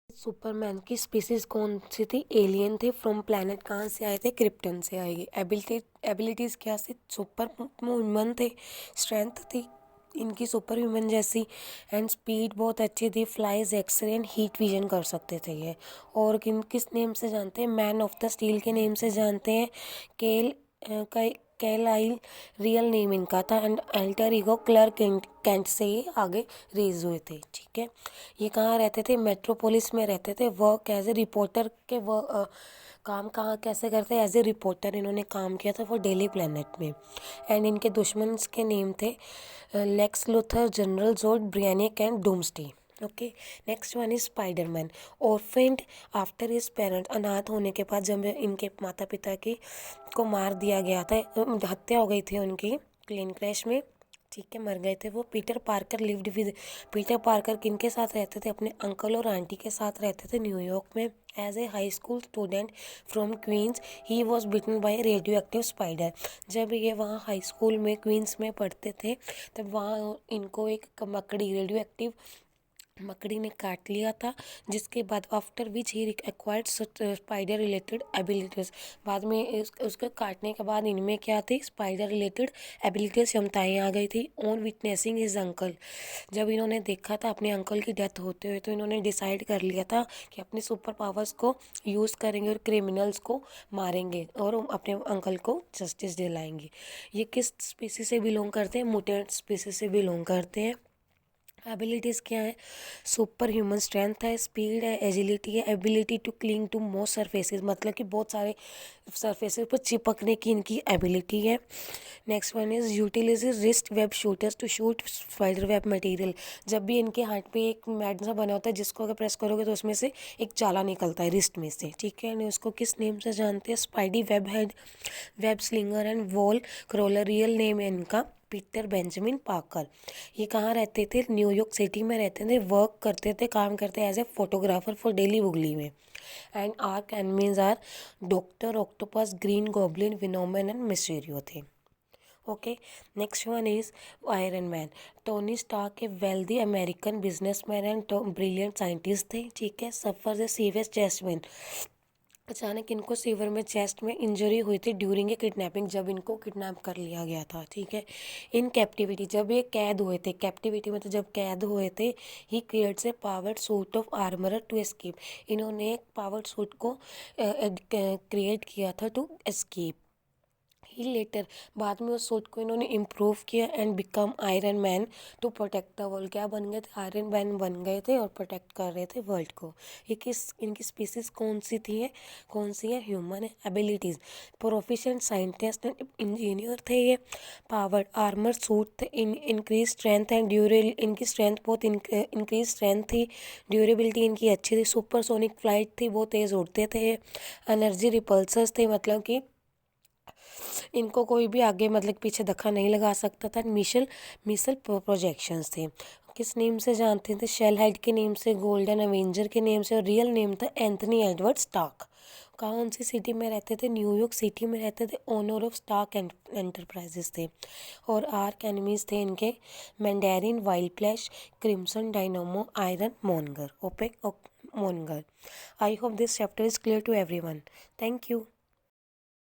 Superman की species कौन सी थी? एलियन थे। फ्रॉम प्लैनेट कहाँ से आए थे? क्रिप्टन से आएगी। एबिलिटीज़ क्या थी? सुपर ह्यूमन थे। स्ट्रेंथ थी इनकी सुपर ह्यूमन जैसी। एंड स्पीड बहुत अच्छी थी। Flies excellent. हीट विजन कर सकते थे ये। और किस नेम से जानते हैं? मैन ऑफ द स्टील के नेम से जानते हैं। केल कैल आइल रियल नेम इनका था। And alter ego Clark Kent से ही आगे रेज हुए थे। ठीक है। ये कहाँ रहते थे? मेट्रोपोलिस में रहते थे। वर्क एज ए रिपोर्टर के काम कहाँ कैसे करते? एज ए रिपोर्टर इन्होंने काम किया था फॉर डेली प्लेनेट में। एंड इनके दुश्मन के नेम थे Lex Luthor, General Zod, Brainiac and Doomsday. Okay. Next one is Spiderman. Orphaned after his parent. अनाथ होने के बाद जब इनके माता पिता की को मार दिया गया था, हत्या हो गई थी उनकी प्लेन क्रैश में। ठीक है, मर गए थे वो। Peter Parker lived with. Peter Parker किनके साथ रहते थे? अपने अंकल और आंटी के साथ रहते थे न्यूयॉर्क में। As a high school student from Queens he was bitten by radioactive spider. जब ये वहाँ हाई स्कूल में क्वींस में पढ़ते थे तब वहाँ इनको एक मकड़ी, रेडियो एक्टिव मकड़ी ने काट लिया था। जिसके बाद after which he acquired spider related abilities. बाद में उसके काटने के बाद इनमें क्या थी? स्पाइडर रिलेटेड एबिलिटीज, क्षमताएँ आ गई थी। On witnessing his uncle. जब इन्होंने देखा था अपने अंकल की डेथ होते हुए तो इन्होंने डिसाइड कर लिया था कि अपने सुपर पावर्स को यूज़ करेंगे और क्रिमिनल्स को मारेंगे और अपने अंकल को जस्टिस दिलाएंगे। ये किस स्पीसीज से बिलोंग करते हैं? मुटेंट स्पीसीज से बिलोंग करते हैं। एबिलिटीज़ क्या है? सुपर ह्यूमन स्ट्रेंथ है, स्पीड है, एजिलिटी है, ability to cling to most surfaces, मतलब कि बहुत सारे सरफेसेस पर चिपकने की इनकी एबिलिटी है। Next one is utilize wrist web shooters to shoot spider web material. जब भी इनके हाथ पे एक मैट सा बना होता है जिसको अगर प्रेस करोगे तो उसमें से एक जाला निकलता है रिस्ट में से। ठीक है, उसको किस नेम से जानते हैं? Spidey web head, web slinger and wall crawler. Real name है इनका पीटर बेंजामिन पार्कर। ये कहाँ रहते थे? न्यूयॉर्क सिटी में रहते थे। वर्क करते थे, काम करते as a photographer for Daily Bugle में। And arch enemies are doctor octopus, green goblin, Venom and Mysterio थे। Okay. Next one is Iron Man. Tony Stark a wealthy American businessman and brilliant scientist थे। ठीक है। Suffer a severe chest pain. अचानक इनको sewer में chest में injury हुई थी ड्यूरिंग ए किडनैपिंग, जब इनको किडनैप कर लिया गया था। ठीक है। इन कैप्टिविटी, जब ये कैद हुए थे, कैप्टिविटी में तो जब कैद हुए थे, he creates a powered suit of armour to escape. इन्होंने एक पावर्ड सूट को क्रिएट किया था टू एस्केप। ही लेटर, बाद में उस सूट को इन्होंने इम्प्रूव किया and become Iron Man to protect the world. क्या बन गए थे? आयरन मैन बन गए थे और प्रोटेक्ट कर रहे थे वर्ल्ड को। ये किस इनकी स्पीसीज कौन सी थी है? कौन सी है? ह्यूमन है। Abilities, proficient scientist and engineer थे ये। पावर्ड आर्मर सूट थे। इंक्रीज स्ट्रेंथ एंड ड्यूरेल, इनकी स्ट्रेंथ बहुत इंक्रीज स्ट्रेंथ थी। ड्यूरेबिलिटी इनकी अच्छी थी। सुपरसोनिक फ्लाइट थी, बहुत तेज़ उड़ते थे। एनर्जी रिपल्सर्स थे, मतलब कि इनको कोई भी आगे मतलब पीछे धक्का नहीं लगा सकता था। मिसल मिसल प्रोजेक्शंस थे। किस नेम से जानते थे? शेल हेड के नेम से, गोल्डन अवेंजर के नेम से, और रियल नेम था एंथनी एडवर्ड स्टार्क। कौन सी सिटी में रहते थे? न्यूयॉर्क सिटी में रहते थे। ओनर ऑफ स्टार्क एंटरप्राइजेस थे। और आर्क एनिमीज थे इनके Mandarin, Whiplash, Crimson Dynamo, Iron, Monger, ओपेक Monger. I hope this chapter is clear to everyone. Thank you.